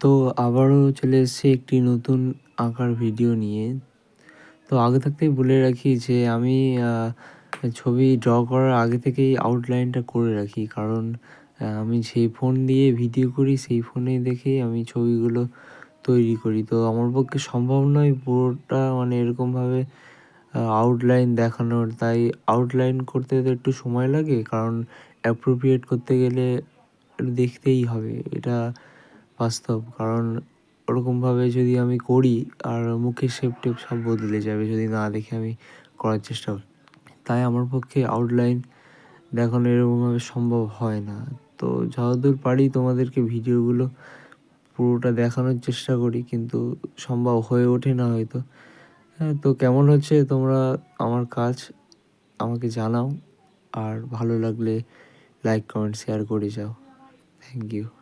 তো আবারও চলে এসেছি একটি নতুন আঁকার ভিডিও নিয়ে। তো আগে থাকতেই বলে রাখি যে আমি ছবি ড্র করার আগে থেকেই আউটলাইনটা করে রাখি। কারণ আমি যেই ফোন দিয়ে ভিডিও করি সেই ফোনে দেখেই আমি ছবিগুলো তৈরি করি। তো আমার পক্ষে সম্ভব নয় পুরোটা মানে এরকমভাবে আউটলাইন দেখানোর। তাই আউটলাইন করতে তো একটু সময় লাগে, কারণ অ্যাপ্রোপ্রিয়েট করতে গেলে একটু দেখতেই হবে। এটা বাস্তব। কারণ ওরকমভাবে যদি আমি করি আর মুখের শেপ-টেপ সব বদলে যাবে যদি না দেখে আমি করার চেষ্টা করি। তাই আমার পক্ষে আউটলাইন দেখানো এরকমভাবে সম্ভব হয় না। তো যতদূর পারি তোমাদেরকে ভিডিওগুলো পুরোটা দেখানোর চেষ্টা করি, কিন্তু সম্ভব হয়ে ওঠে না হয়তো। হ্যাঁ, তো কেমন হচ্ছে তোমরা আমার কাজ আমাকে জানাও। আর ভালো লাগলে লাইক, কমেন্ট, শেয়ার করে যাও। Thank you.